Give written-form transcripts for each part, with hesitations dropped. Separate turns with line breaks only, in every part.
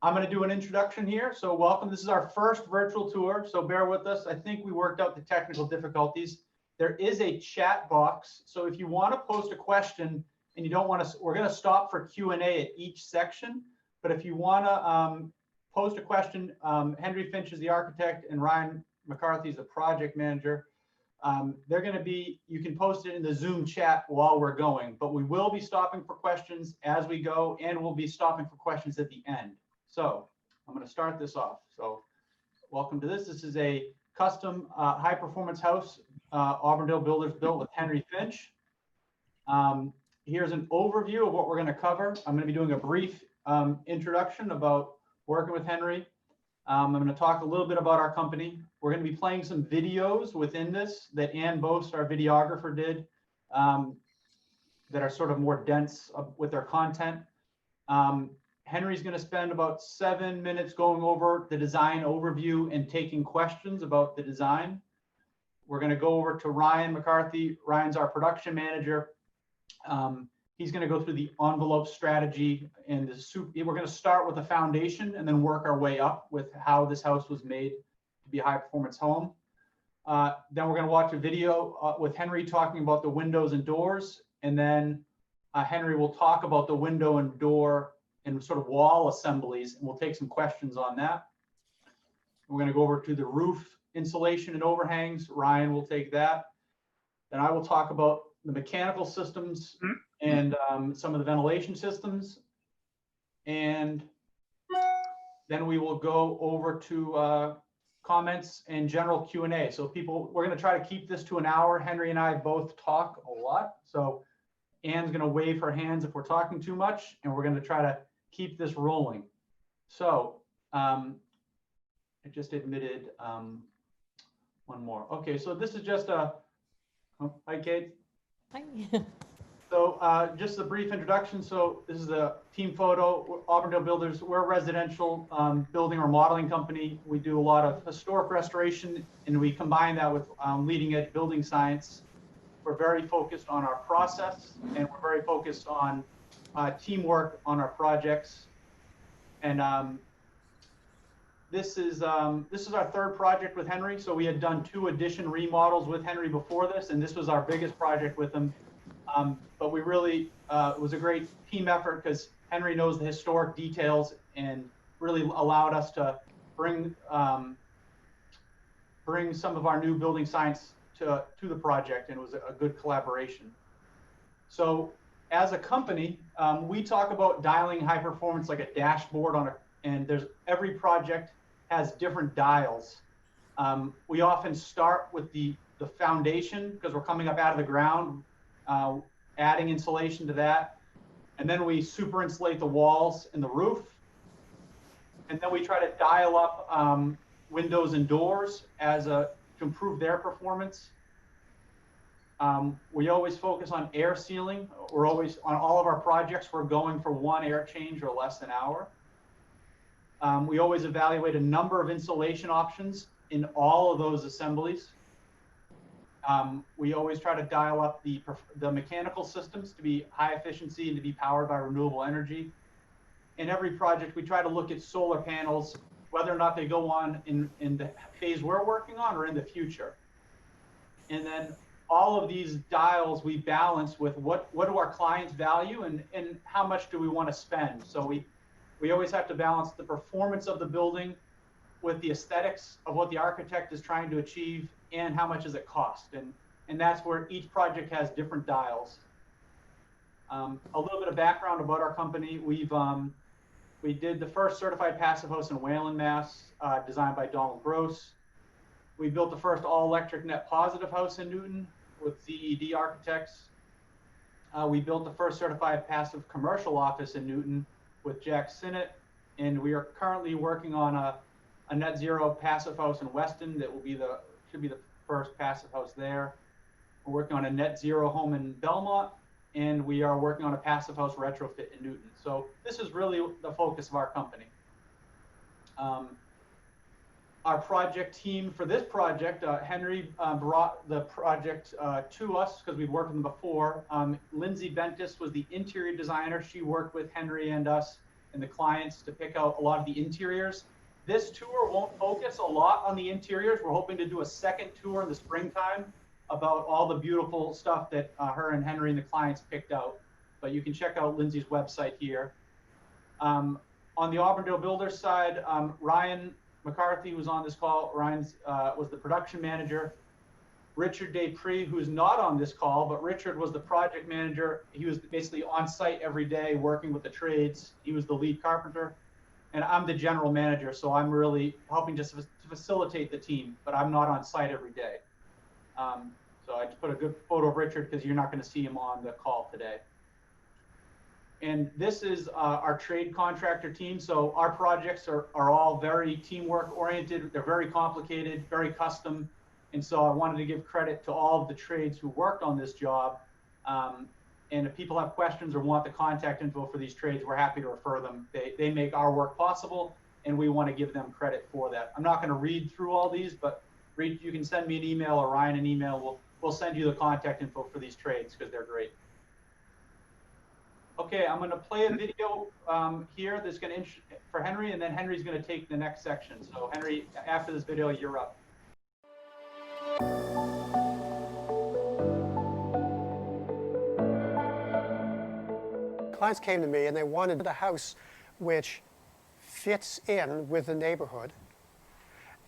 I'm going to do an introduction here. So welcome. This is our first virtual tour. So bear with us. I think we worked out the technical difficulties. There is a chat box. So if you want to post a question and you don't want to, we're going to stop for Q&A at each section. But if you want to post a question, Henry Finch is the architect and Ryan McCarthy is the project manager. They're going to be, you can post it in the Zoom chat while we're going, but we will be stopping for questions as we go, and we'll be stopping for questions at the end. So I'm going to start this off. So welcome to this. This is a custom high performance house Auburndale Builders built with Henry Finch. Here's an overview of what we're going to cover. I'm going to be doing a brief introduction about working with Henry. I'm going to talk a little bit about our company. We're going to be playing some videos within this that Ann Boast, our videographer, did that are sort of more dense with their content. Henry's going to spend about 7 minutes going over the design overview and taking questions about the design. We're going to go over to Ryan McCarthy. Ryan's our production manager. He's going to go through the envelope strategy and we're going to start with the foundation and then work our way up with how this house was made to be a high performance home. Then we're going to watch a video with Henry talking about the windows and doors. And then Henry will talk about the window and door and sort of wall assemblies, and we'll take some questions on that. We're going to go over to the roof insulation and overhangs. Ryan will take that. Then I will talk about the mechanical systems and some of the ventilation systems. And then we will go over to comments and general Q&A. So we're going to try to keep this to an hour. Henry and I both talk a lot. So Ann's going to wave her hands if we're talking too much, and we're going to try to keep this rolling. So I just admitted one more. Okay, so this is just a, hi Kate.
Hi.
So just a brief introduction. So this is the team photo, Auburndale Builders. We're a residential building or modeling company. We do a lot of historic restoration, and we combine that with leading edge building science. We're very focused on our process, and we're very focused on teamwork on our projects. And this is our third project with Henry. So we had done 2 addition remodels with Henry before this, and this was our biggest project with him. But we really, it was a great team effort because Henry knows the historic details and really allowed us to bring some of our new building science to the project, and it was a good collaboration. So as a company, we talk about dialing high performance like a dashboard and every project has different dials. We often start with the foundation because we're coming up out of the ground, adding insulation to that. And then we super insulate the walls and the roof. And then we try to dial up windows and doors to improve their performance. We always focus on air sealing. We're always, on all of our projects, we're going for 1 air change or less an hour. We always evaluate a number of insulation options in all of those assemblies. We always try to dial up the mechanical systems to be high efficiency and to be powered by renewable energy. In every project, we try to look at solar panels, whether or not they go on in the phase we're working on or in the future. And then all of these dials we balance with what do our clients value and how much do we want to spend. So we always have to balance the performance of the building with the aesthetics of what the architect is trying to achieve and how much does it cost. And that's where each project has different dials. A little bit of background about our company. We did the first certified passive house in Wayland, Mass, designed by Donald Gross. We built the first all-electric net positive house in Newton with ZED Architects. We built the first certified passive commercial office in Newton with Jack Sinnott, and we are currently working on a net zero passive house in Weston that should be the first passive house there. We're working on a net zero home in Belmont, and we are working on a passive house retrofit in Newton. So this is really the focus of our company. Our project team for this project, Henry brought the project to us because we'd worked with them before. Lindsay Bentis was the interior designer. She worked with Henry and us and the clients to pick out a lot of the interiors. This tour won't focus a lot on the interiors. We're hoping to do a second tour in the springtime about all the beautiful stuff that her and Henry and the clients picked out. But you can check out Lindsay's website here. On the Auburndale Builders side, Ryan McCarthy was on this call. Ryan was the production manager. Richard Dupree, who's not on this call, but Richard was the project manager. He was basically on site every day working with the trades. He was the lead carpenter. And I'm the general manager, so I'm really helping just to facilitate the team, but I'm not on site every day. So I just put a good photo of Richard because you're not going to see him on the call today. And this is our trade contractor team. So our projects are all very teamwork oriented. They're very complicated, very custom. And so I wanted to give credit to all of the trades who worked on this job. And if people have questions or want the contact info for these trades, we're happy to refer them. They make our work possible, and we want to give them credit for that. I'm not going to read through all these, but you can send me an email or Ryan an email. We'll send you the contact info for these trades because they're great. Okay, I'm going to play a video here that's going to for Henry, and then Henry's going to take the next section. So Henry, after this video, you're up.
Clients came to me and they wanted a house which fits in with the neighborhood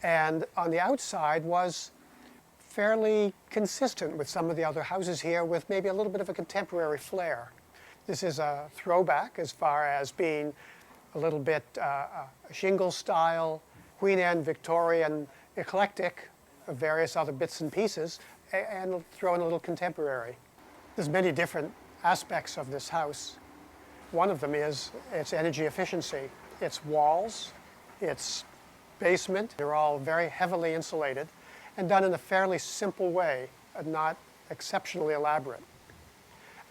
and on the outside was fairly consistent with some of the other houses here with maybe a little bit of a contemporary flair. This is a throwback as far as being a little bit shingle style, Queen Anne Victorian, eclectic of various other bits and pieces, and throw in a little contemporary. There's many different aspects of this house. One of them is its energy efficiency. Its walls, its basement, they're all very heavily insulated and done in a fairly simple way, not exceptionally elaborate.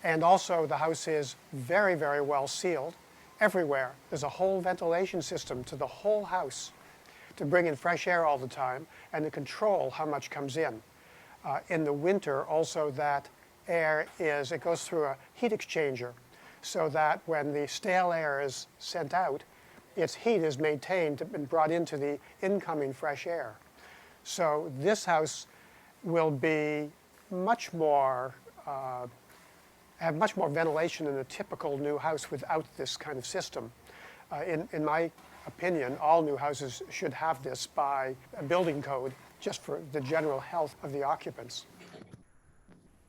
And also the house is very, very well sealed everywhere. There's a whole ventilation system to the whole house to bring in fresh air all the time and to control how much comes in. In the winter also that air it goes through a heat exchanger so that when the stale air is sent out, its heat is maintained and brought into the incoming fresh air. So this house will be much more, have much more ventilation than a typical new house without this kind of system. In my opinion, all new houses should have this by a building code just for the general health of the occupants.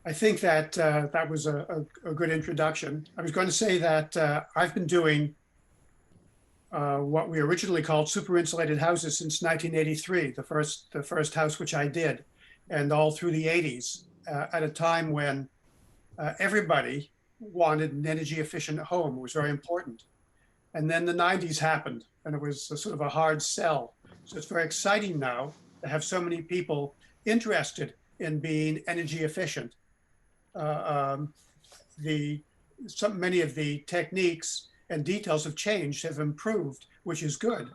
I think that that was a good introduction. I was going to say that I've been doing what we originally called super insulated houses since 1983, the first house which I did, and all through the 80s, at a time when everybody wanted an energy efficient home. It was very important. And then the 90s happened, and it was sort of a hard sell. So it's very exciting now to have so many people interested in being energy efficient. Many of the techniques and details have changed, have improved, which is good.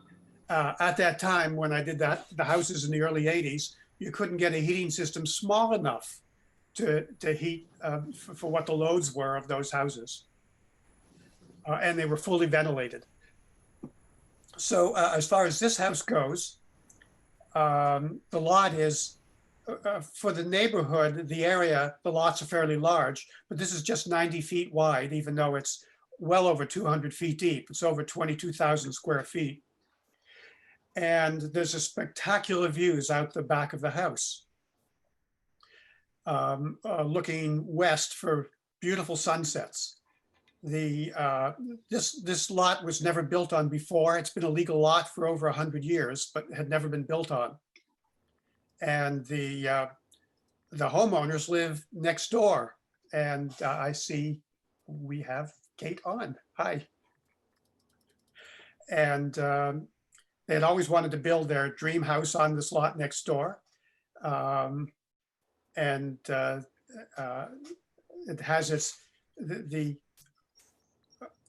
At that time, when I did the houses in the early 80s, you couldn't get a heating system small enough to heat for what the loads were of those houses. And they were fully ventilated. So as far as this house goes, the lot is, for the neighborhood, the area, the lots are fairly large, but this is just 90 feet wide, even though it's well over 200 feet deep. It's over 22,000 square feet. And there's a spectacular views out the back of the house, looking west for beautiful sunsets. This lot was never built on before. It's been a legal lot for over 100 years, but had never been built on. And the homeowners live next door. And I see we have Kate on. Hi. And they had always wanted to build their dream house on this lot next door. And it has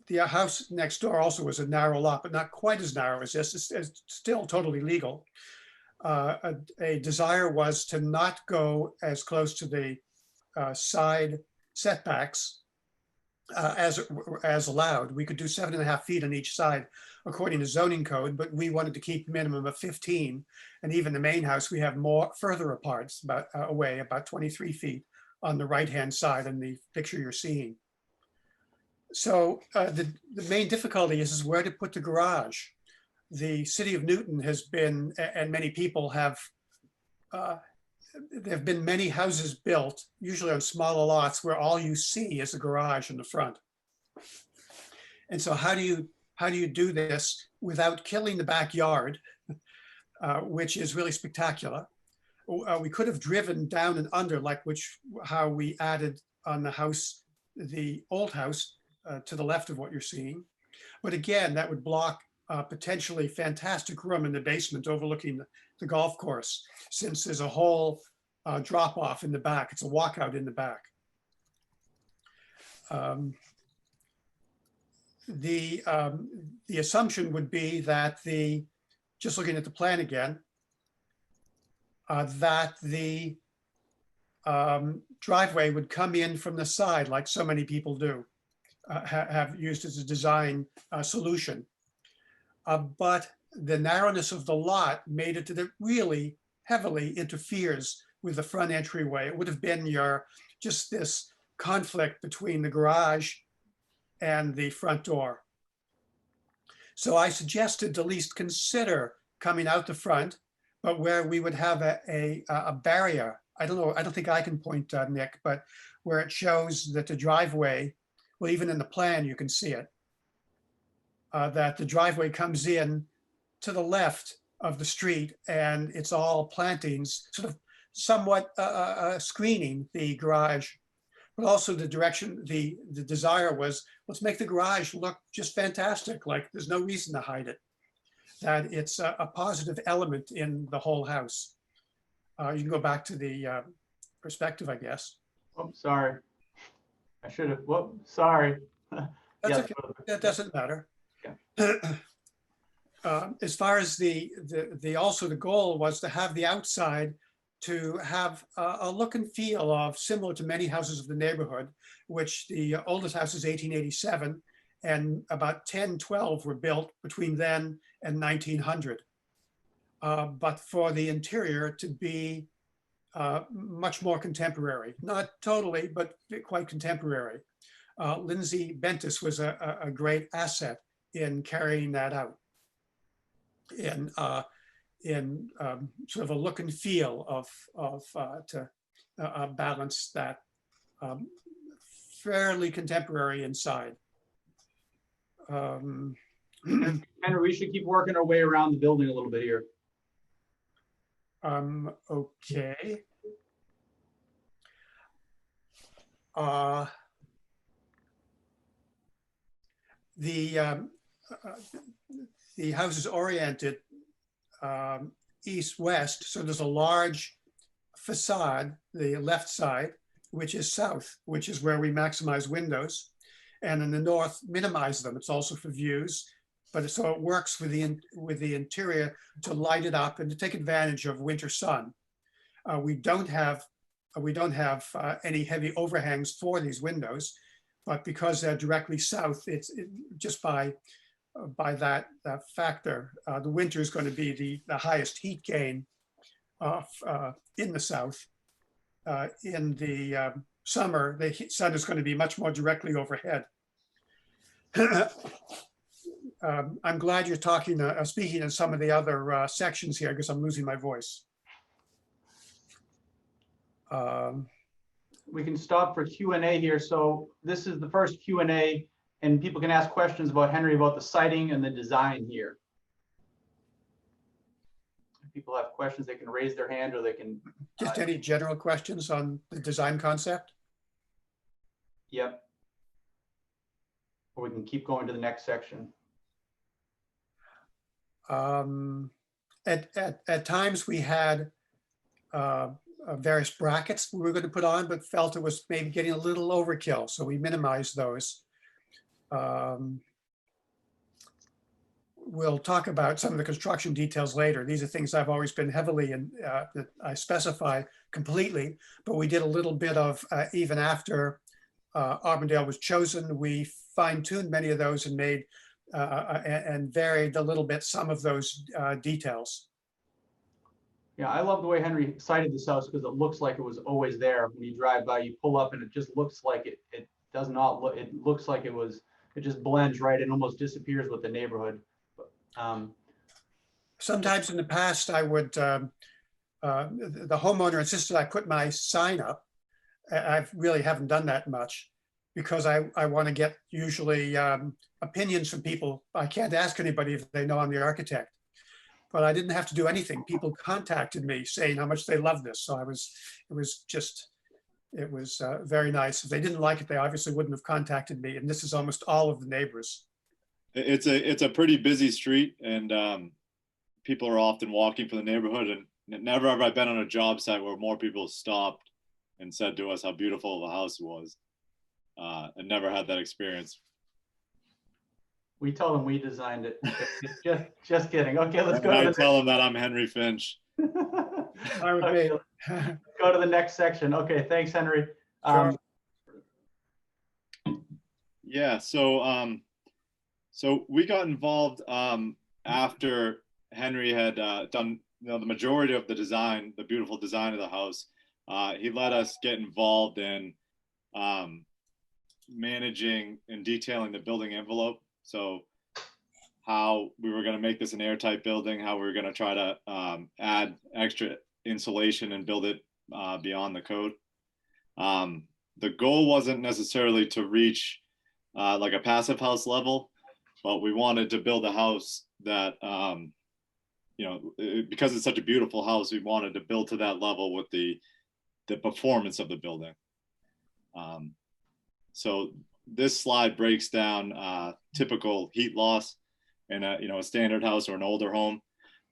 the house next door also was a narrow lot, but not quite as narrow as this. It's still totally legal. A desire was to not go as close to the side setbacks as allowed. We could do 7.5 feet on each side according to zoning code, but we wanted to keep a minimum of 15. And even the main house, we have more further apart, about away, about 23 feet on the right-hand side in the picture you're seeing. So the main difficulty is where to put the garage. The city of Newton has been, and many people have, there have been many houses built, usually on smaller lots, where all you see is the garage in the front. And so how do you do this without killing the backyard, which is really spectacular? We could have driven down and under, like how we added on the house, the old house, to the left of what you're seeing. But again, that would block potentially fantastic room in the basement overlooking the golf course, since there's a whole drop off in the back. It's a walkout in the back. The assumption would be that just looking at the plan again, that the driveway would come in from the side like so many people do. Have used as a design solution. But the narrowness of the lot made it that it really heavily interferes with the front entryway. It would have been just this conflict between the garage and the front door. So I suggested to at least consider coming out the front, but where we would have a barrier. I don't know, I don't think I can point, Nick, but where it shows that the driveway, well, even in the plan, you can see it, that the driveway comes in to the left of the street and it's all plantings, sort of somewhat screening the garage, but also the direction, the desire was, let's make the garage look just fantastic, like there's no reason to hide it, that it's a positive element in the whole house. You can go back to the perspective, I guess.
Oh, sorry. I should have, whoop, sorry.
That's
Yeah,
okay. That doesn't matter.
Yeah.
As far as also the goal was to have the outside to have a look and feel of similar to many houses of the neighborhood, which the oldest house is 1887, and about 10, 12 were built between then and 1900. But for the interior to be much more contemporary, not totally, but quite contemporary. Lindsay Bentis was a great asset in carrying that out, in sort of a look and feel to balance that fairly contemporary inside.
Henry, we should keep working our way around the building a little bit here.
Okay. The house is oriented east-west, so there's a large facade, the left side, which is south, which is where we maximize windows, and in the north, minimize them. It's also for views, but so it works with the interior to light it up and to take advantage of winter sun. We don't have any heavy overhangs for these windows, but because they're directly south, it's just by that factor, the winter is going to be the highest heat gain in the south. In the summer, the sun is going to be much more directly overhead. I'm glad you're speaking in some of the other sections here because I'm losing my voice.
We can stop for Q&A here. So this is the first Q&A, and people can ask questions about Henry about the siding and the design here. If people have questions, they can raise their hand or they can.
Just any general questions on the design concept?
Yep. Or we can keep going to the next section.
At times we had various brackets we were going to put on, but felt it was maybe getting a little overkill, so we minimized those. We'll talk about some of the construction details later. These are things I've always been heavily in, that I specify completely, but we did a little bit of, even after Auburndale was chosen, we fine-tuned many of those and made and varied a little bit some of those details.
Yeah, I love the way Henry cited this house because it looks like it was always there. When you drive by, you pull up and it just looks like it does not look, it looks like it just blends right and almost disappears with the neighborhood.
Sometimes in the past, I would, the homeowner insisted I put my sign up. I really haven't done that much because I want to get usually opinions from people. I can't ask anybody if they know I'm the architect, but I didn't have to do anything. People contacted me saying how much they love this. So it was very nice. If they didn't like it, they obviously wouldn't have contacted me. And this is almost all of the neighbors.
It's a pretty busy street, and people are often walking for the neighborhood. And never have I been on a job site where more people stopped and said to us how beautiful the house was. And never had that experience.
We told them we designed it. just kidding. Okay, let's go.
I tell them that I'm Henry Finch.
Okay, go to the next section. Okay, thanks, Henry.
Sure.
Yeah, so we got involved after Henry had done the majority of the design, the beautiful design of the house. He let us get involved in managing and detailing the building envelope. So how we were going to make this an airtight building, how we were going to try to add extra insulation and build it beyond the code. The goal wasn't necessarily to reach like a passive house level, but we wanted to build a house that, because it's such a beautiful house, we wanted to build to that level with the performance of the building. So this slide breaks down typical heat loss in a standard house or an older home.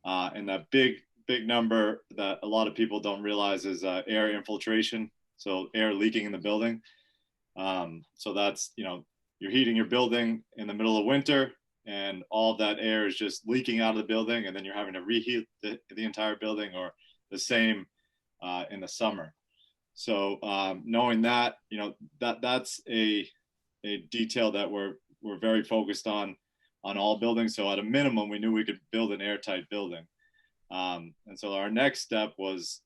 And that big number that a lot of people don't realize is air infiltration. So air leaking in the building. So that's, you're heating your building in the middle of winter and all of that air is just leaking out of the building, and then you're having to reheat the entire building, or the same in the summer. So knowing that, that's a detail that we're very focused on all buildings. So at a minimum, we knew we could build an airtight building. And so our next step was,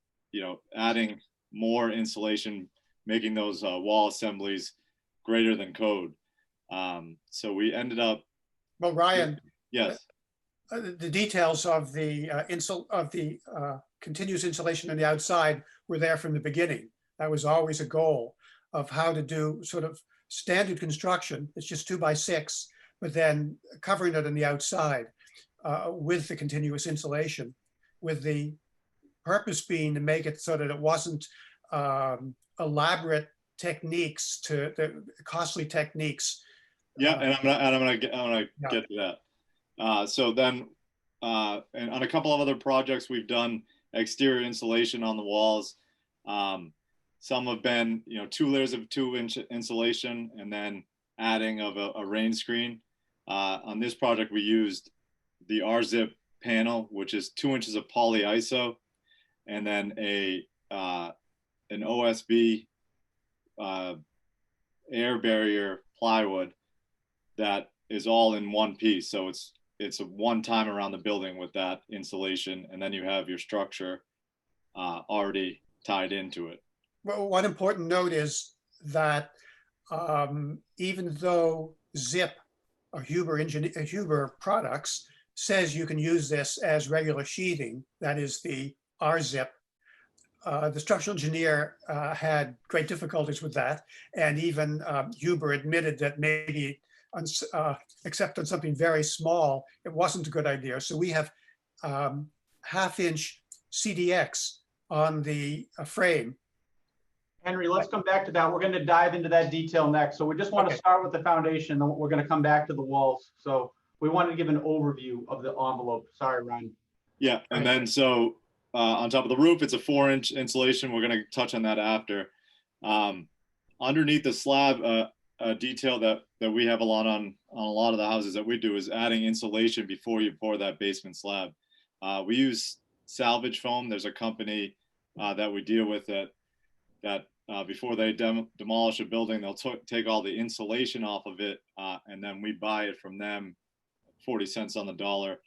adding more insulation, making those wall assemblies greater than code. So we ended up.
Well, Ryan.
Yes.
The details of the continuous insulation on the outside were there from the beginning. That was always a goal of how to do sort of standard construction. It's just 2x6, but then covering it on the outside with the continuous insulation, with the purpose being to make it so that it wasn't elaborate techniques, to the costly techniques.
Yeah, and I'm gonna get to that. So then, and on a couple of other projects, we've done exterior insulation on the walls. Some have been, 2 layers of 2-inch insulation, and then adding of a rain screen. On this project, we used the R-zip panel, which is 2 inches of polyiso, and then an OSB air barrier plywood that is all in one piece. So it's a one time around the building with that insulation, and then you have your structure already tied into it.
Well, one important note is that even though Zip or Huber Products says you can use this as regular sheathing, that is the R-zip, the structural engineer had great difficulties with that, and even Huber admitted that maybe except on something very small, it wasn't a good idea. So we have 1/2-inch CDX on the frame.
Henry, let's come back to that. We're going to dive into that detail next. So we just want to start with the foundation, then we're going to come back to the walls. So we wanted to give an overview of the envelope. Sorry, Ryan.
Yeah, and then so on top of the roof, it's a 4-inch insulation. We're going to touch on that after. Underneath the slab, a detail that we have a lot on a lot of the houses that we do is adding insulation before you pour that basement slab. We use salvage foam. There's a company that we deal with that before they demolish a building, they'll take all the insulation off of it, and then we buy it from them, 40 cents on the dollar.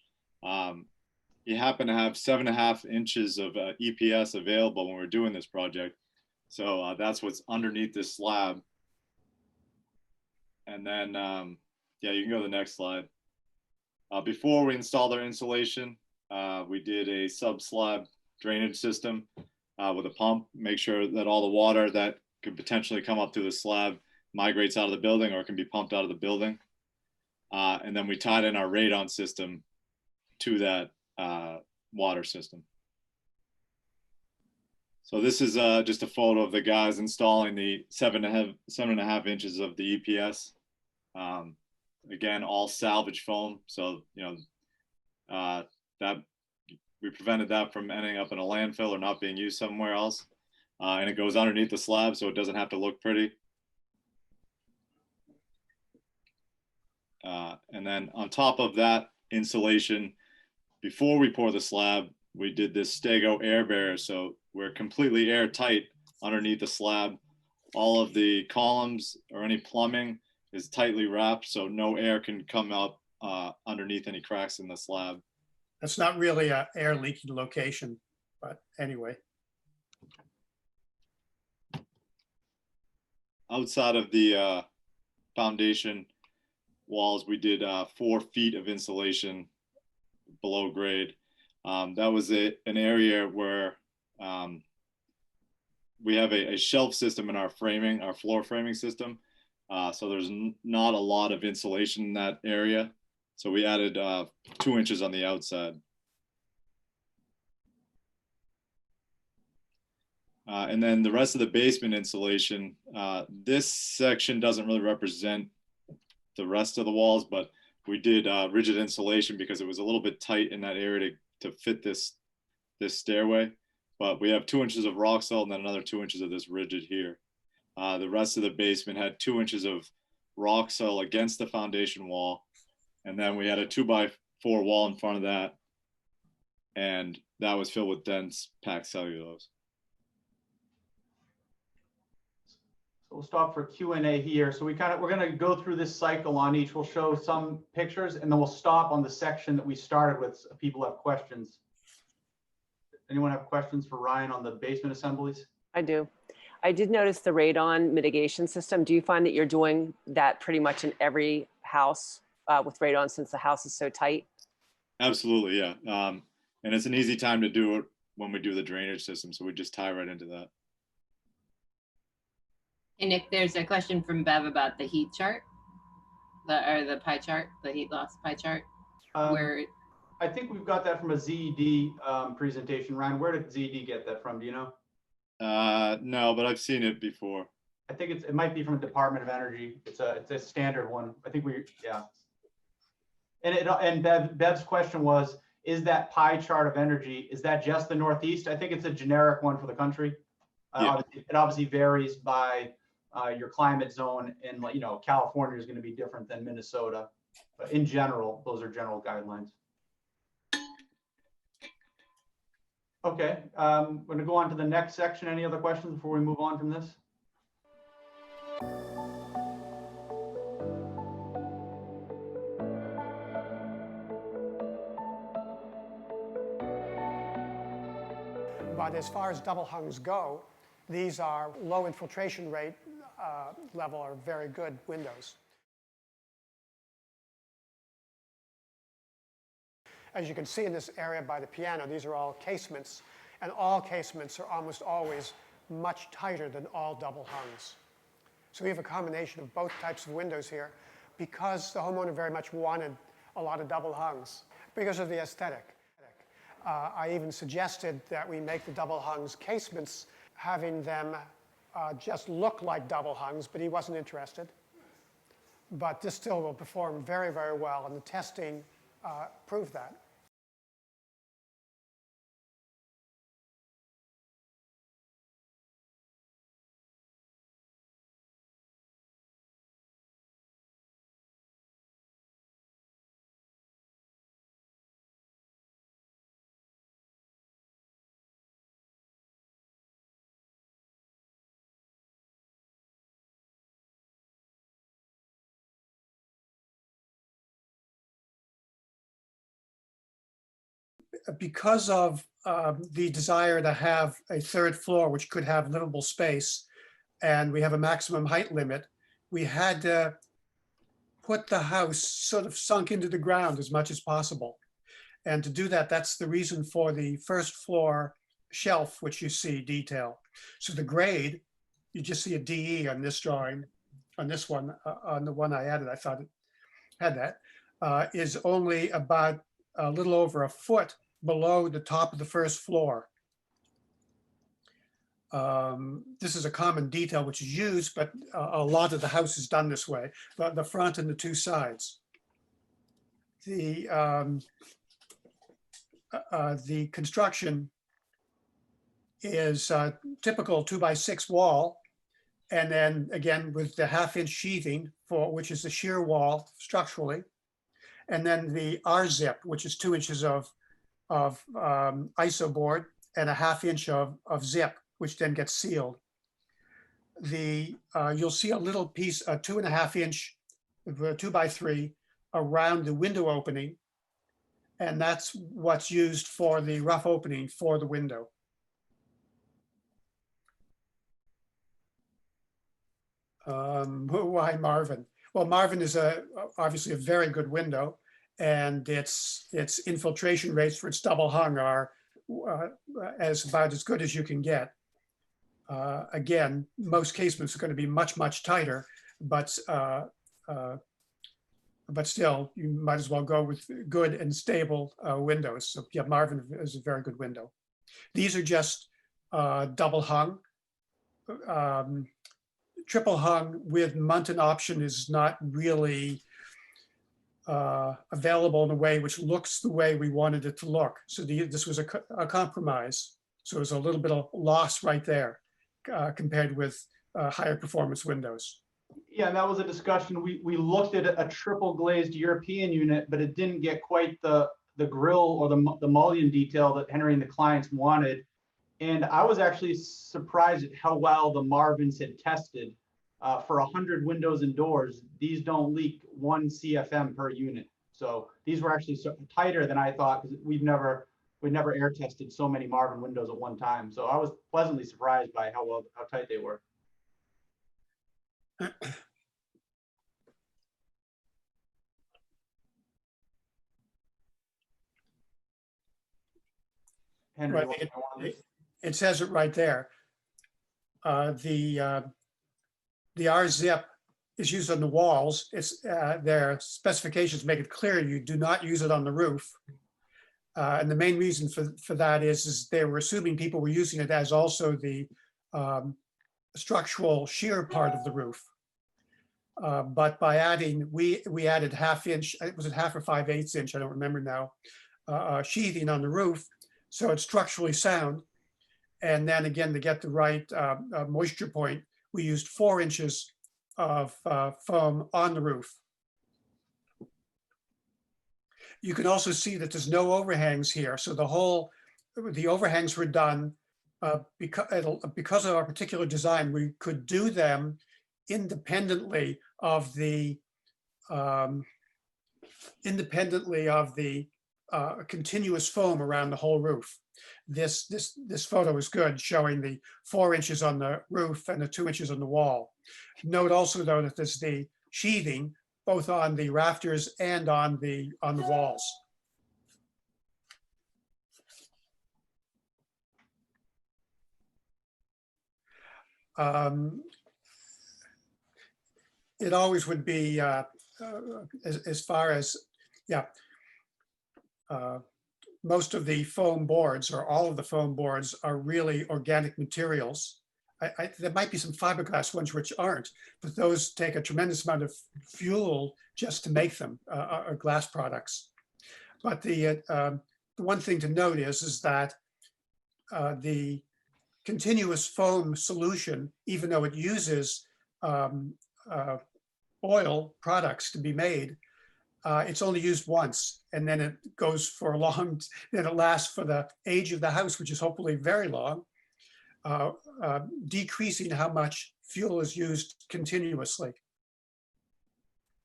You happen to have 7.5 inches of EPS available when we're doing this project. So that's what's underneath this slab. And then, yeah, you can go to the next slide. Before we installed our insulation, we did a sub-slab drainage system with a pump, make sure that all the water that could potentially come up through the slab migrates out of the building or can be pumped out of the building. And then we tied in our radon system to that water system. So this is just a photo of the guys installing the 7.5 inches of the EPS. Again, all salvage foam. So, that we prevented that from ending up in a landfill or not being used somewhere else. And it goes underneath the slab so it doesn't have to look pretty. And then on top of that insulation, before we pour the slab, we did this Stego Air Barrier. So we're completely airtight underneath the slab. All of the columns or any plumbing is tightly wrapped, so no air can come up underneath any cracks in the slab.
That's not really an air leaking location, but anyway.
Outside of the foundation walls, we did 4 feet of insulation below grade. That was an area where we have a shelf system in our framing, our floor framing system. So there's not a lot of insulation in that area. So we added 2 inches on the outside. And then the rest of the basement insulation, this section doesn't really represent the rest of the walls, but we did rigid insulation because it was a little bit tight in that area to fit this stairway. But we have 2 inches of rock salt and then another 2 inches of this rigid here. The rest of the basement had 2 inches of rock salt against the foundation wall. And then we had a 2x4 wall in front of that. And that was filled with dense packed cellulose.
So we'll stop for Q&A here. So we're going to go through this cycle on each. We'll show some pictures and then we'll stop on the section that we started with if people have questions. Anyone have questions for Ryan on the basement assemblies?
I do. I did notice the radon mitigation system. Do you find that you're doing that pretty much in every house with radon since the house is so tight?
Absolutely, yeah. And it's an easy time to do it when we do the drainage system. So we just tie right into that.
And if there's a question from Bev about the heat chart, or the pie chart, the heat loss pie chart, where
I think we've got that from a ZED presentation. Ryan, where did ZED get that from? Do you know?
No, but I've seen it before.
I think it might be from the Department of Energy. It's a standard one. I think yeah. And Bev's question was, is that pie chart of energy, is that just the Northeast? I think it's a generic one for the country.
Yeah.
It obviously varies by your climate zone, and California is going to be different than Minnesota. But in general, those are general guidelines. Okay, I'm going to go on to the next section. Any other questions before we move on from this?
But as far as double hungs go, these are low infiltration rate level are very good windows. As you can see in this area by the piano, these are all casements, and all casements are almost always much tighter than all double hungs. So we have a combination of both types of windows here because the homeowner very much wanted a lot of double hungs because of the aesthetic. I even suggested that we make the double hungs casements, having them just look like double hungs, but he wasn't interested. But this still will perform very, very well, and the testing proved that. because of the desire to have a third floor, which could have livable space, and we have a maximum height limit, we had to put the house sort of sunk into the ground as much as possible. And to do that, that's the reason for the first floor shelf, which you see detail. So the grade, you just see a DE on this drawing, on this one, on the one I added, I thought it had that, is only about a little over a foot below the top of the first floor. This is a common detail which is used, but a lot of the house is done this way, the front and the two sides. The construction is a typical 2x6 wall, and then again with the 1/2 inch sheathing, for which is the shear wall structurally, and then the R-zip, which is 2 inches of iso board and a 1/2 inch of zip, which then gets sealed. You'll see a little piece, a 2.5 inch 2x3 around the window opening, and that's what's used for the rough opening for the window. Why Marvin? Well, Marvin is obviously a very good window, and its infiltration rates for its double hung are about as good as you can get. Again, most casements are going to be much, much tighter, but still, you might as well go with good and stable windows. So yeah, Marvin is a very good window. These are just double hung. Triple hung with Muntin option is not really available in a way which looks the way we wanted it to look. So this was a compromise. So there's a little bit of loss right there compared with higher performance windows.
Yeah, and that was a discussion. We looked at a triple glazed European unit, but it didn't get quite the grill or the mullion detail that Henry and the clients wanted. And I was actually surprised at how well the Marvins had tested. For 100 windows and doors, these don't leak 1 CFM per unit. So these were actually tighter than I thought, because we'd never air tested so many Marvin windows at one time. So I was pleasantly surprised by how tight they were. Henry,
right. It says it right there. The R-zip is used on the walls. Their specifications make it clear you do not use it on the roof. And the main reason for that is they were assuming people were using it as also the structural shear part of the roof. But by adding, we added 1/2 inch, was it 1/2 or 5/8 inch? I don't remember now, sheathing on the roof. So it's structurally sound. And then again, to get the right moisture point, we used 4 inches of foam on the roof. You can also see that there's no overhangs here. So the overhangs were done because of our particular design. We could do them independently of the continuous foam around the whole roof. This photo is good, showing the 4 inches on the roof and the 2 inches on the wall. Note also, though, that there's the sheathing both on the rafters and on the walls. It always would be as far as, yeah. Most of the foam boards, or all of the foam boards, are really organic materials. There might be some fiberglass ones which aren't, but those take a tremendous amount of fuel just to make them, glass products. But the one thing to note is that the continuous foam solution, even though it uses oil products to be made, it's only used once, and then it goes for a long, then it lasts for the age of the house, which is hopefully very long, decreasing how much fuel is used continuously.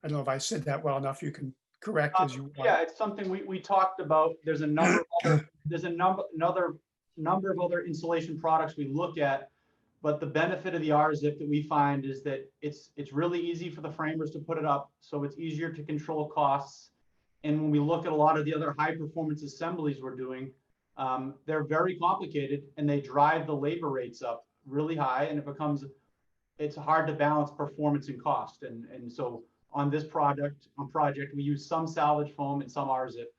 I don't know if I said that well enough. You can correct as you want?
Yeah, it's something we talked about. There's a number of other insulation products we look at, but the benefit of the R-Zip that we find is that it's really easy for the framers to put it up, so it's easier to control costs. And when we look at a lot of the other high performance assemblies we're doing, they're very complicated and they drive the labor rates up really high, and it's hard to balance performance and cost. And so on this project, we use some salvage foam and some R-Zip.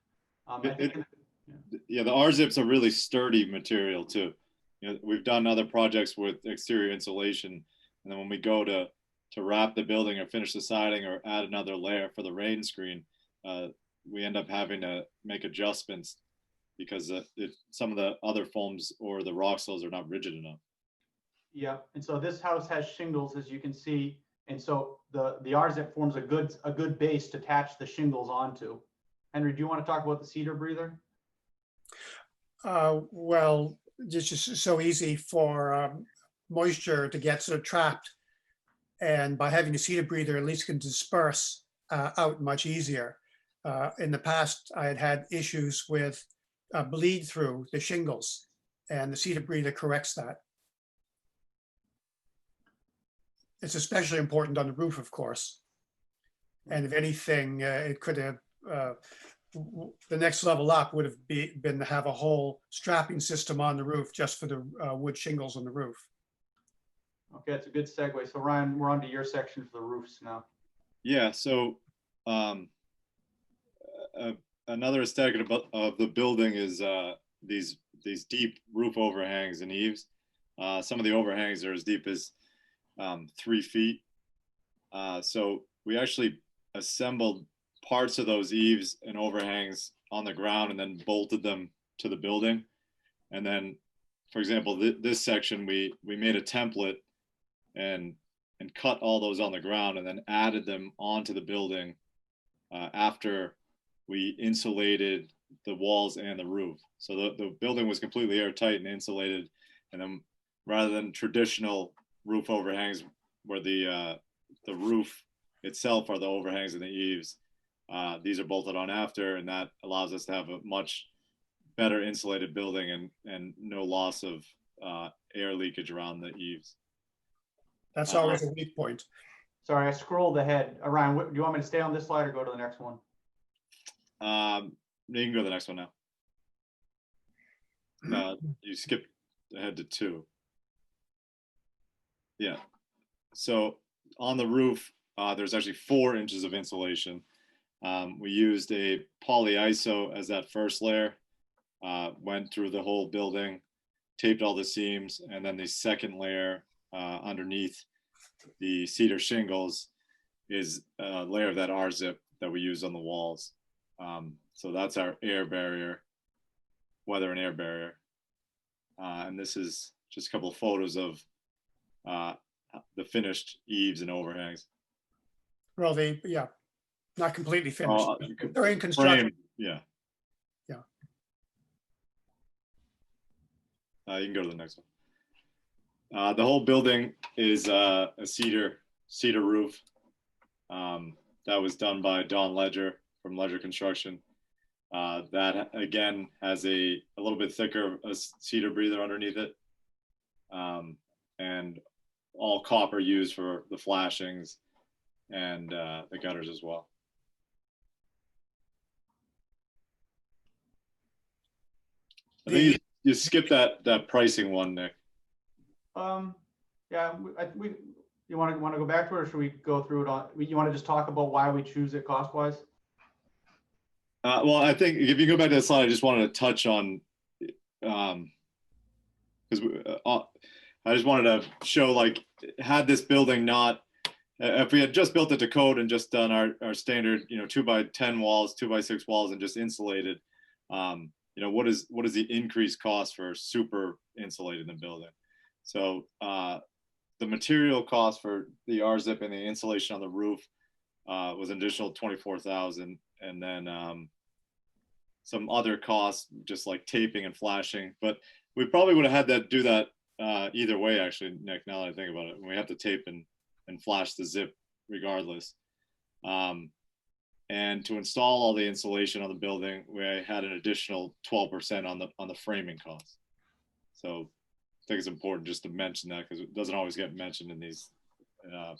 Yeah, the R-Zip's a really sturdy material too. You know, we've done other projects with exterior insulation, and then when we go to wrap the building or finish the siding or add another layer for the rain screen, we end up having to make adjustments because some of the other foams or the rock sills are not rigid enough.
Yeah, and so this house has shingles, as you can see, and so the R-Zip forms a good base to attach the shingles onto. Henry, do you want to talk about the Cedar Breather?
Well, it's just so easy for moisture to get sort of trapped, and by having the Cedar Breather, at least can disperse out much easier. In the past, I had issues with bleed through the shingles, and the Cedar Breather corrects that. It's especially important on the roof, of course. And if anything, it could have, the next level up would have been to have a whole strapping system on the roof just for the wood shingles on the roof.
Okay, that's a good segue. So Ryan, we're on to your section for the roofs now.
Yeah, so another aesthetic of the building is these deep roof overhangs and eaves. Some of the overhangs are as deep as 3 feet. So we actually assembled parts of those eaves and overhangs on the ground and then bolted them to the building. And then, for example, this section, we made a template and cut all those on the ground and then added them onto the building after we insulated the walls and the roof. So the building was completely airtight and insulated. And then rather than traditional roof overhangs where the roof itself are the overhangs and the eaves, these are bolted on after, and that allows us to have a much better insulated building and no loss of air leakage around the eaves.
That's always a weak point.
Sorry, I scrolled ahead. Ryan, do you want me to stay on this slide or go to the next one?
You can go to the next one now. You skipped ahead to 2. Yeah. So on the roof, there's actually 4 inches of insulation. We used a polyiso as that first layer, went through the whole building, taped all the seams, and then the second layer underneath the cedar shingles is a layer of that R-Zip that we use on the walls. So that's our air barrier, weather and air barrier. And this is just a couple of photos of the finished eaves and overhangs.
Well, yeah, not completely finished. They're in construction.
Yeah.
Yeah.
You can go to the next one. The whole building is a cedar roof. That was done by Don Ledger from Ledger Construction. That again has a little bit thicker Cedar Breather underneath it, and all copper used for the flashings and the gutters as well. I think you skipped that pricing one, Nick.
Yeah, you want to go back to it, or should we go through it on? You want to just talk about why we choose it cost wise?
Well, I think if you go back to the slide, I just wanted to touch on because I just wanted to show, like, had this building not, if we had just built it to code and just done our standard, 2x10 walls, 2x6 walls, and just insulated, what is the increased cost for super insulating the building? So the material cost for the R-Zip and the insulation on the roof was an additional $24,000, and then some other costs just like taping and flashing. But we probably would have had to do that either way, actually, Nick. Now that I think about it, we have to tape and flash the zip regardless. And And to install all the insulation on the building, we had an additional 12% on the framing cost. So I think it's important just to mention that because it doesn't always get mentioned in these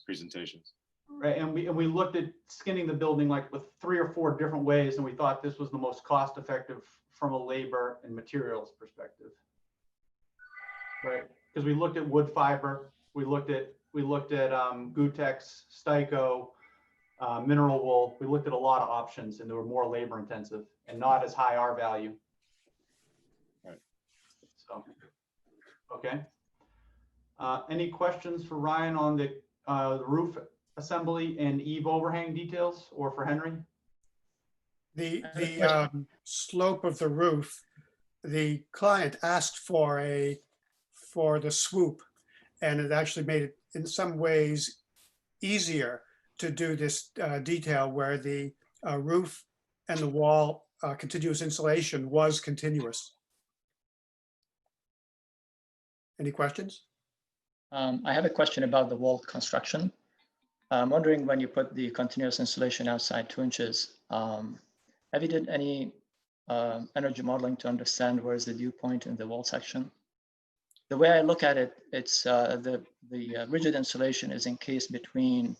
presentations.
Right, and we looked at skinning the building like with 3 or 4 different ways, and we thought this was the most cost-effective from a labor and materials perspective. Right, because we looked at wood fiber, we looked at Gutex, Stego, mineral wool. We looked at a lot of options, and they were more labor intensive and not as high R value.
Right.
So, okay. Any questions for Ryan on the roof assembly and eave overhang details, or for Henry?
The slope of the roof, the client asked for the swoop, and it actually made it in some ways easier to do this detail where the roof and the wall continuous insulation was continuous. Any questions?
I have a question about the wall construction. I'm wondering, when you put the continuous insulation outside 2 inches, have you did any energy modeling to understand where is the dew point in the wall section? The way I look at it, it's the rigid insulation is encased between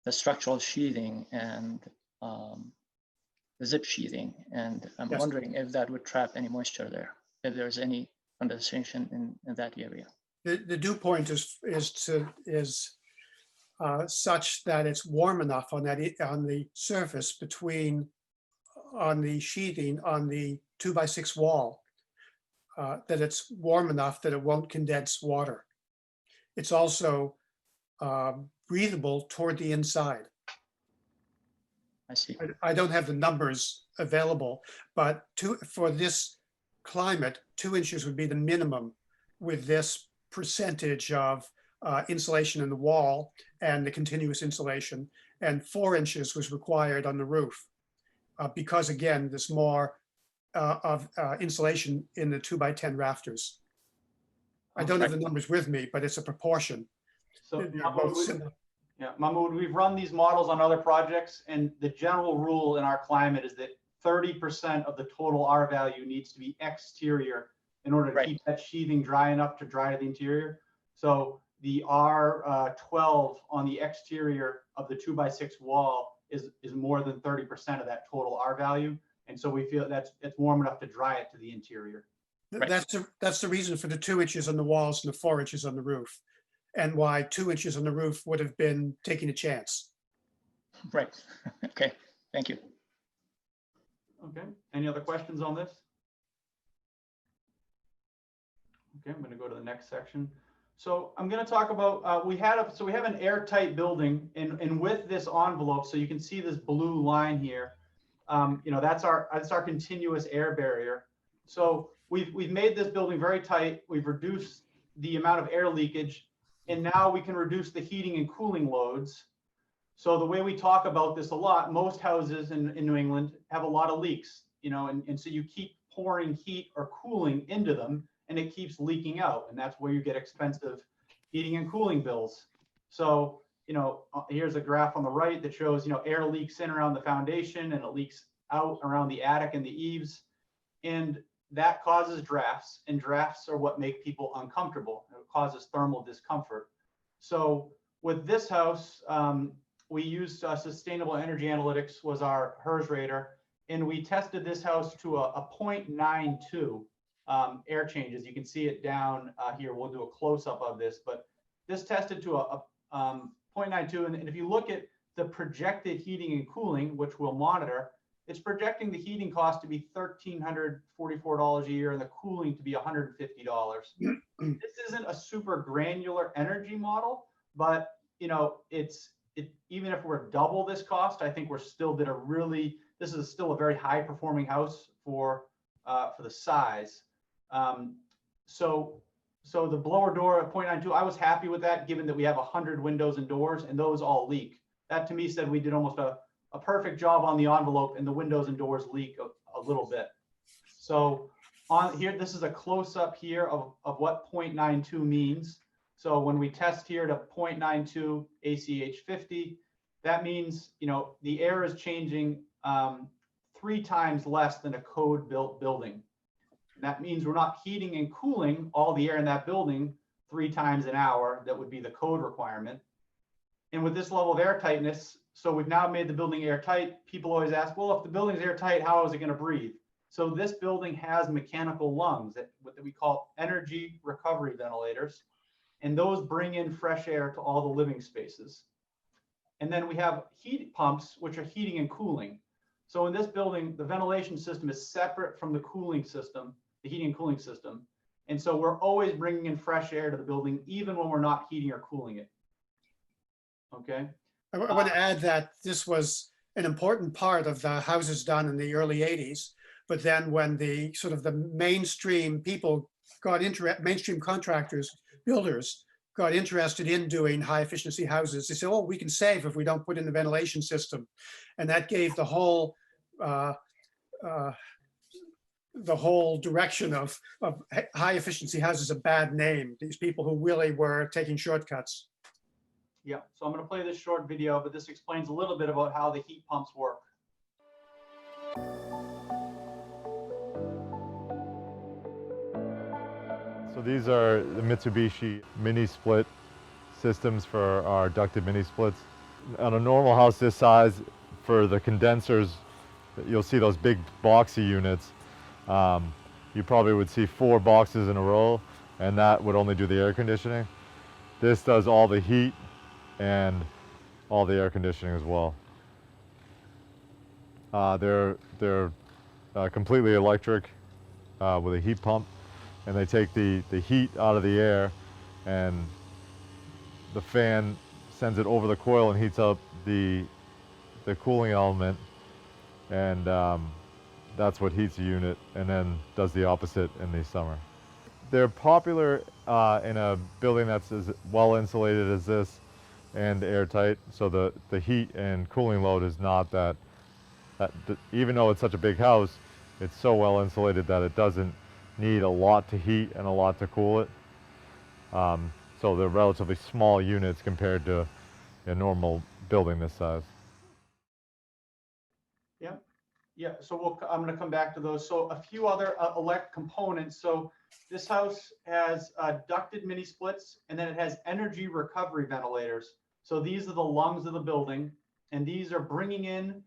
the structural sheathing and the zip sheathing. And I'm
Yes.
wondering if that would trap any moisture there, if there's any condensation in that area.
The dew point is such that it's warm enough on the surface on the sheathing on the 2x6 wall that it's warm enough that it won't condense water. It's also breathable toward the inside.
I see.
I don't have the numbers available, but for this climate, 2 inches would be the minimum with this percentage of insulation in the wall and the continuous insulation, and 4 inches was required on the roof because, again, there's more of insulation in the 2x10 rafters. I don't have the numbers with me, but it's a proportion.
So
They're both similar.
yeah, Mahmoud, we've run these models on other projects, and the general rule in our climate is that 30% of the total R value needs to be exterior in order to keep that sheathing dry enough to dry to the interior. So the R12 on the exterior of the 2x6 wall is more than 30% of that total R value. And so we feel that's it's warm enough to dry it to the interior.
That's the reason for the 2 inches on the walls and the 4 inches on the roof, and why 2 inches on the roof would have been taking a chance.
Right. Okay. Thank you.
Okay. Any other questions on this? Okay, I'm going to go to the next section. So I'm going to talk about we have an airtight building, and with this envelope, so you can see this blue line here. That's our continuous air barrier. So we've made this building very tight. We've reduced the amount of air leakage, and now we can reduce the heating and cooling loads. So the way we talk about this a lot, most houses in New England have a lot of leaks, and so you keep pouring heat or cooling into them, and it keeps leaking out, and that's where you get expensive heating and cooling bills. So, here's a graph on the right that shows, air leaks in around the foundation and it leaks out around the attic and the eaves, and that causes drafts, and drafts are what make people uncomfortable. It causes thermal discomfort. So with this house, we used Sustainable Energy Analytics was our HERS rater, and we tested this house to a 0.92 air changes. You can see it down here. We'll do a close-up of this, but this tested to a 0.92, and if you look at the projected heating and cooling, which we'll monitor, it's projecting the heating cost to be $1,344 a year and the cooling to be $150. This isn't a super granular energy model, but even if we're double this cost, I think this is still a very high performing house for the size. So the blower door at 0.92, I was happy with that, given that we have 100 windows and doors, and those all leak. That to me said we did almost a perfect job on the envelope, and the windows and doors leak a little bit. So on here, this is a close-up here of what 0.92 means. So when we test here to 0.92 ACH50, that means, you know, the air is changing 3 times less than a code built building. That means we're not heating and cooling all the air in that building 3 times an hour. That would be the code requirement. And with this level of air tightness, so we've now made the building airtight. People always ask, well, if the building's airtight, how is it going to breathe? So this building has mechanical lungs that we call energy recovery ventilators. And those bring in fresh air to all the living spaces. And then we have heat pumps, which are heating and cooling. So in this building, the ventilation system is separate from the cooling system, the heating and cooling system. And so we're always bringing in fresh air to the building, even when we're not heating or cooling it. Okay.
I want to add that this was an important part of the houses done in the early 80s. But then when the sort of the mainstream people got interested, mainstream contractors, builders got interested in doing high efficiency houses, they said, oh, we can save if we don't put in the ventilation system. And that gave the whole direction of high efficiency houses a bad name. These people who really were taking shortcuts.
Yeah, so I'm going to play this short video, but this explains a little bit about how the heat pumps work.
So these are the Mitsubishi mini split systems for our ducted mini splits. On a normal house this size, for the condensers, you'll see those big boxy units. You probably would see 4 boxes in a row, and that would only do the air conditioning. This does all the heat and all the air conditioning as well. They're completely electric with a heat pump, and they take the heat out of the air, and the fan sends it over the coil and heats up the cooling element, and that's what heats the unit, and then does the opposite in the summer. They're popular in a building that's as well insulated as this and airtight, so the heat and cooling load is not that even though it's such a big house, it's so well insulated that it doesn't need a lot to heat and a lot to cool it. So they're relatively small units compared to a normal building this size.
Yeah, so I'm going to come back to those. So a few other elect components. So this house has ducted mini splits, and then it has energy recovery ventilators. So these are the lungs of the building, and these are bringing in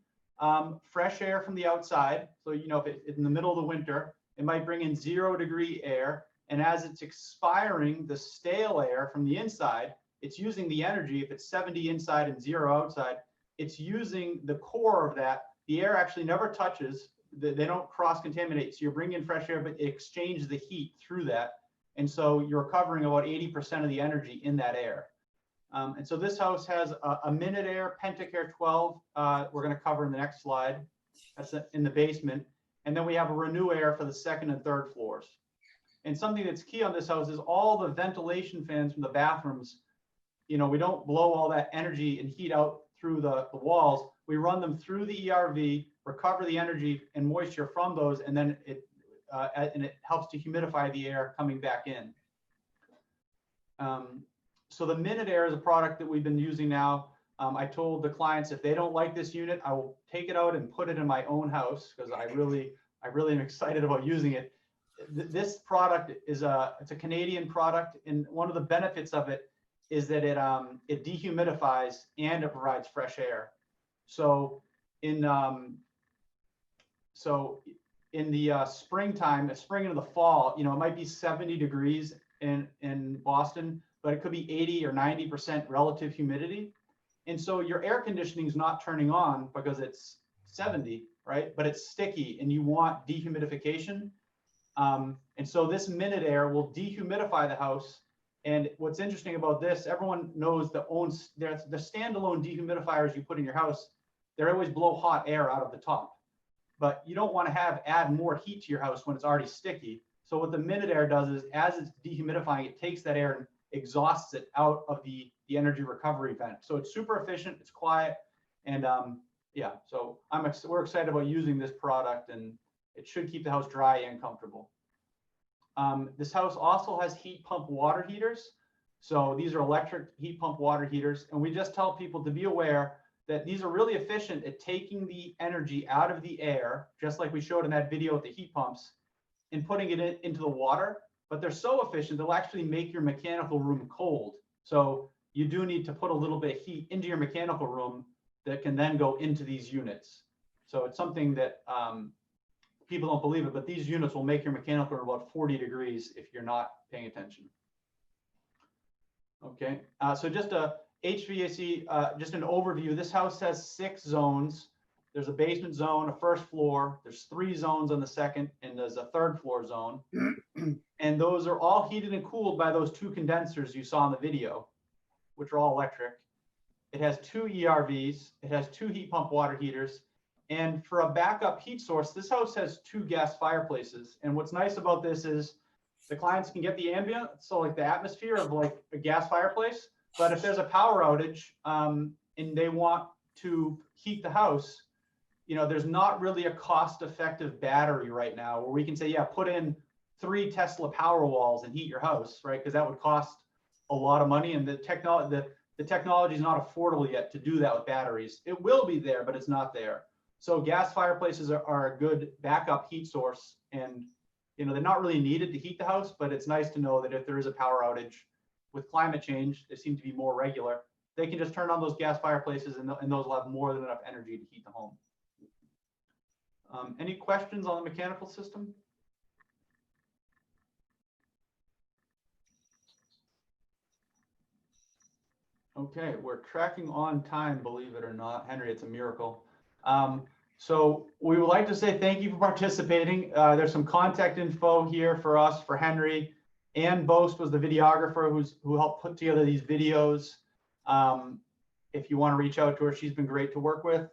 fresh air from the outside. So, you know, if it's in the middle of the winter, it might bring in 0-degree air. And as it's expiring the stale air from the inside, it's using the energy. If it's 70 inside and 0 outside, it's using the core of that. The air actually never touches. They don't cross-contaminate. So you're bringing in fresh air, but it exchanges the heat through that. And so you're recovering about 80% of the energy in that air. And so this house has a Minute Air Pentacare 12. We're going to cover in the next slide. That's in the basement. And then we have a Renew Air for the 2nd and 3rd floors. And something that's key on this house is all the ventilation fans from the bathrooms. You know, we don't blow all that energy and heat out through the walls. We run them through the ERV, recover the energy and moisture from those, and then it helps to humidify the air coming back in. So the Minute Air is a product that we've been using now. I told the clients, if they don't like this unit, I will take it out and put it in my own house, because I really am excited about using it. This product is it's a Canadian product, and one of the benefits of it is that it dehumidifies and it provides fresh air. So in the springtime, spring into the fall, you know, it might be 70 degrees in Boston, but it could be 80 or 90% relative humidity. And so your air conditioning is not turning on because it's 70, right? But it's sticky and you want dehumidification. And so this Minute Air will dehumidify the house. And what's interesting about this, everyone knows the standalone dehumidifiers you put in your house, they always blow hot air out of the top. But you don't want to add more heat to your house when it's already sticky. So what the Minute Air does is, as it's dehumidifying, it takes that air and exhausts it out of the energy recovery vent. So it's super efficient, it's quiet, and yeah, so we're excited about using this product, and it should keep the house dry and comfortable. This house also has heat pump water heaters. So these are electric heat pump water heaters, and we just tell people to be aware that these are really efficient at taking the energy out of the air, just like we showed in that video with the heat pumps, and putting it into the water. But they're so efficient, they'll actually make your mechanical room cold. So you do need to put a little bit of heat into your mechanical room that can then go into these units. So it's something that people don't believe it, but these units will make your mechanical room about 40 degrees if you're not paying attention. Okay, so just a HVAC, just an overview. This house has 6 zones. There's a basement zone, a first floor. There's 3 zones on the second, and there's a 3rd floor zone. And those are all heated and cooled by those 2 condensers you saw in the video, which are all electric. It has 2 ERVs. It has 2 heat pump water heaters. And for a backup heat source, this house has 2 gas fireplaces. And what's nice about this is the clients can get the ambient, so like the atmosphere of like a gas fireplace. But if there's a power outage and they want to heat the house, you know, there's not really a cost-effective battery right now where we can say, yeah, put in 3 Tesla power walls and heat your house, right? Because that would cost a lot of money, and the technology is not affordable yet to do that with batteries. It will be there, but it's not there. So gas fireplaces are a good backup heat source, and you know, they're not really needed to heat the house, but it's nice to know that if there is a power outage with climate change, they seem to be more regular. They can just turn on those gas fireplaces, and those will have more than enough energy to heat the home. Any questions on the mechanical system? Okay, we're tracking on time, believe it or not. Henry, it's a miracle. So we would like to say thank you for participating. There's some contact info here for us, for Henry. Ann Boast was the videographer who helped put together these videos. If you want to reach out to her, she's been great to work with.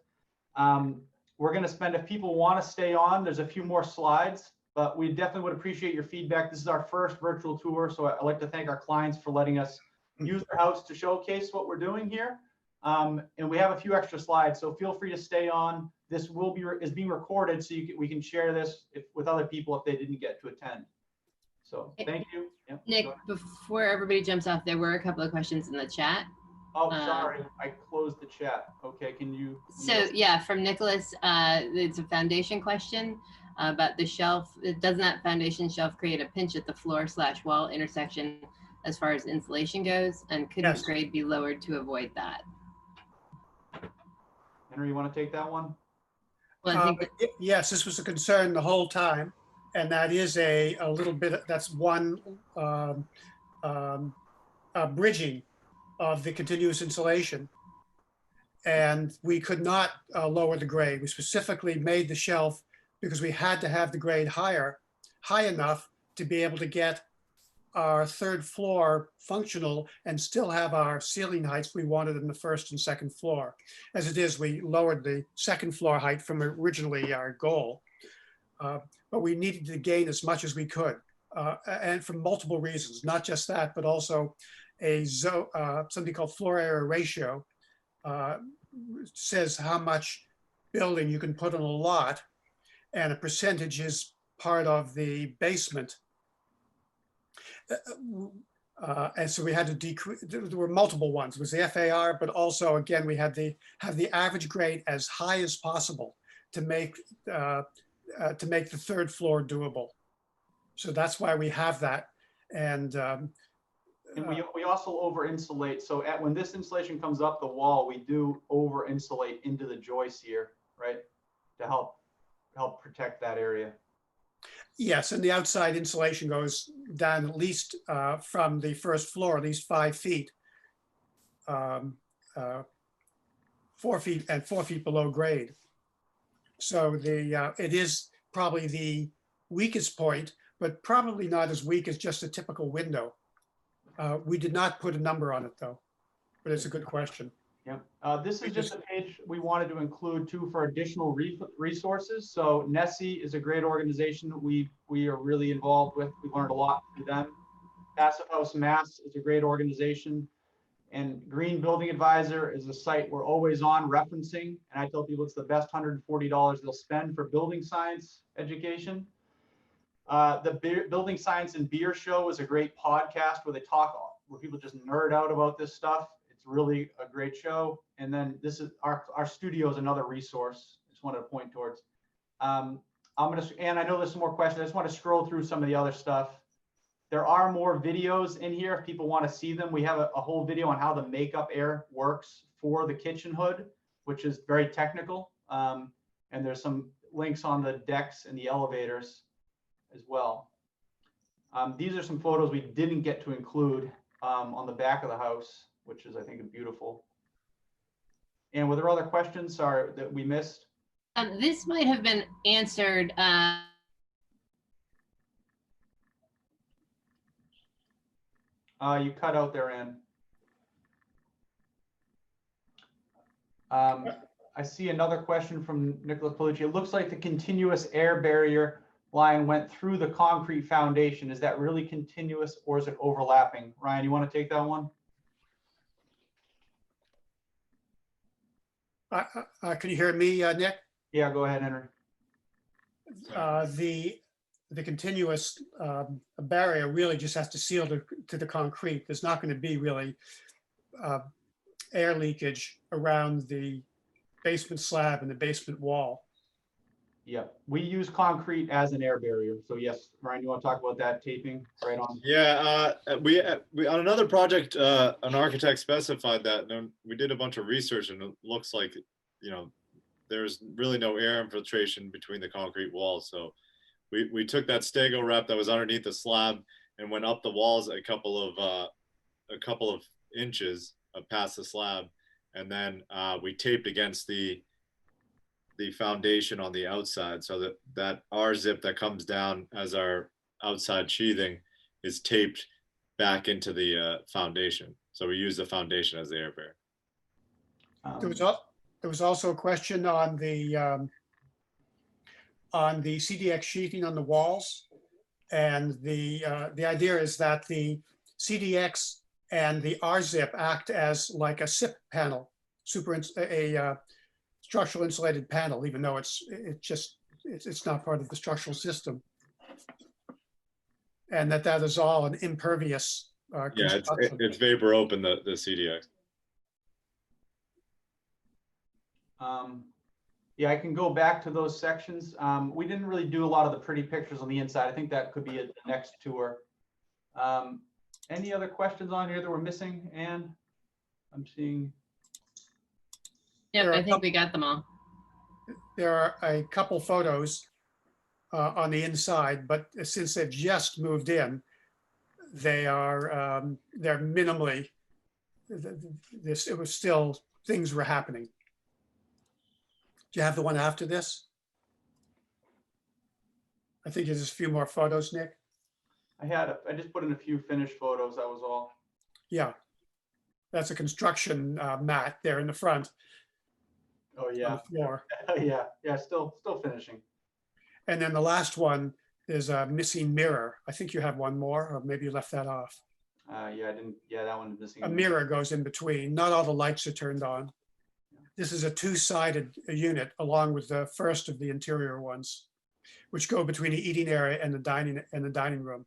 We're going to spend, if people want to stay on, there's a few more slides, but we definitely would appreciate your feedback. This is our first virtual tour, so I'd like to thank our clients for letting us use their house to showcase what we're doing here. And we have a few extra slides, so feel free to stay on. This is being recorded, so we can share this with other people if they didn't get to attend. So thank you. Yep,
Nick, before everybody jumps off, there were a couple of questions in the chat.
Oh, sorry, I closed the chat. Okay, can you?
So yeah, from Nicholas, it's a foundation question about the shelf. Doesn't that foundation shelf create a pinch at the floor/wall intersection as far as insulation goes? And could the grade be lowered to avoid that?
Henry, you want to take that one?
Well, I think
yes, this was a concern the whole time, and that is a little bit. That's one bridging of the continuous insulation, and we could not lower the grade. We specifically made the shelf because we had to have the grade high enough to be able to get our 3rd floor functional and still have our ceiling heights we wanted in the 1st and 2nd floor. As it is, we lowered the 2nd floor height from originally our goal, but we needed to gain as much as we could, and for multiple reasons, not just that, but also something called floor area ratio says how much building you can put on a lot, and a percentage is part of the basement. And so we had to decrease. There were multiple ones. It was the FAR, but also again we had to have the average grade as high as possible to make the 3rd floor doable. So that's why we have that. And
we also over insulate. So when this insulation comes up the wall, we do over insulate into the joists here, right, to help protect that area.
Yes, and the outside insulation goes down at least from the 1st floor, at least 5 feet, 4 feet and 4 feet below grade. So it is probably the weakest point, but probably not as weak as just a typical window. We did not put a number on it though, but it's a good question.
Yeah, this is just a page we wanted to include too for additional resources. So Nessie is a great organization we are really involved with. We've learned a lot through them. Passive House Mass is a great organization. And Green Building Advisor is a site we're always on referencing. And I tell people it's the best $140 they'll spend for building science education. The Building Science and Beer Show is a great podcast where people just nerd out about this stuff. It's really a great show. And then this is our studio is another resource. Just wanted to point towards. And I know there's some more questions. I just want to scroll through some of the other stuff. There are more videos in here if people want to see them. We have a whole video on how the makeup air works for the kitchen hood, which is very technical. And there's some links on the decks and the elevators as well. These are some photos we didn't get to include on the back of the house, which is, I think, beautiful. And were there other questions, sorry, that we missed?
This might have been answered.
You cut out there, Ann. I see another question from Nicholas Palucci. It looks like the continuous air barrier line went through the concrete foundation. Is that really continuous or is it overlapping? Ryan, you want to take that one?
Can you hear me, Nick?
Yeah, go ahead, Henry.
The continuous barrier really just has to seal to the concrete. There's not going to be really air leakage around the basement slab and the basement wall.
Yeah, we use concrete as an air barrier. So yes, Ryan, you want to talk about that taping right on?
Yeah, we on another project, an architect specified that, and we did a bunch of research, and it looks like, you know, there's really no air infiltration between the concrete walls. So we took that Stego wrap that was underneath the slab and went up the walls a couple of inches past the slab, and then we taped against the foundation on the outside, so that R zip that comes down as our outside sheathing is taped back into the foundation. So we use the foundation as the air barrier.
There was also a question on the CDX sheeting on the walls, and the idea is that the CDX and the R zip act as like a SIP panel, structural insulated panel, even though it's not part of the structural system, and that is all an impervious
yeah, it's vapor open, the CDX.
Yeah, I can go back to those sections. We didn't really do a lot of the pretty pictures on the inside. I think that could be a next tour. Any other questions on here that we're missing, Anne? I'm seeing.
Yep, I think we got them all.
There are a couple photos on the inside, but since they've just moved in, they're minimally. It was still, things were happening. Do you have the one after this? I think there's a few more photos, Nick.
I just put in a few finished photos. That was all.
Yeah, that's a construction mat there in the front.
Oh yeah.
On the floor.
yeah, still finishing.
And then the last one is a missing mirror. I think you have one more, or maybe you left that off.
Yeah, I didn't. Yeah, that one's missing.
A mirror goes in between. Not all the lights are turned on. This is a two-sided unit along with the first of the interior ones, which go between the eating area and the dining room.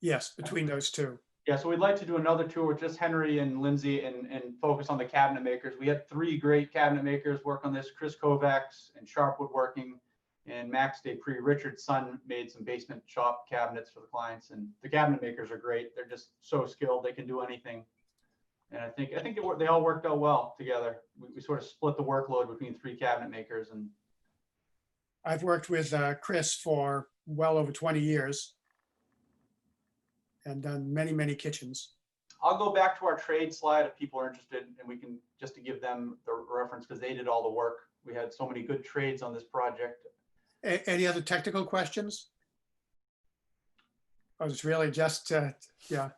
Yes, between those two.
Yeah, so we'd like to do another tour with just Henry and Lindsay and focus on the cabinet makers. We had 3 great cabinet makers work on this: Chris Kovacs and Sharp Woodworking, and Max Dupree. Richard's son made some basement shop cabinets for the clients, and the cabinet makers are great. They're just so skilled; they can do anything. And I think they all worked out well together. We sort of split the workload between 3 cabinet makers. And
I've worked with Chris for well over 20 years. And done many, many kitchens.
I'll go back to our trade slide if people are interested, and we can just to give them the reference because they did all the work. We had so many good trades on this project.
Any other technical questions? I was really just, yeah.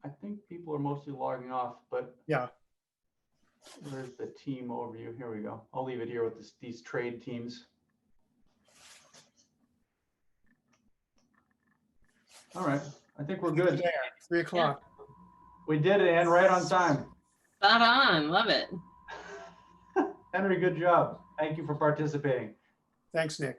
I think people are mostly logging off, but
yeah.
Where's the team overview? Here we go. I'll leave it here with these trade teams. All right, I think we're good.
3 o'clock.
We did it, Ann, right on time.
Spot on, love it.
Henry, good job. Thank you for participating.
Thanks, Nick.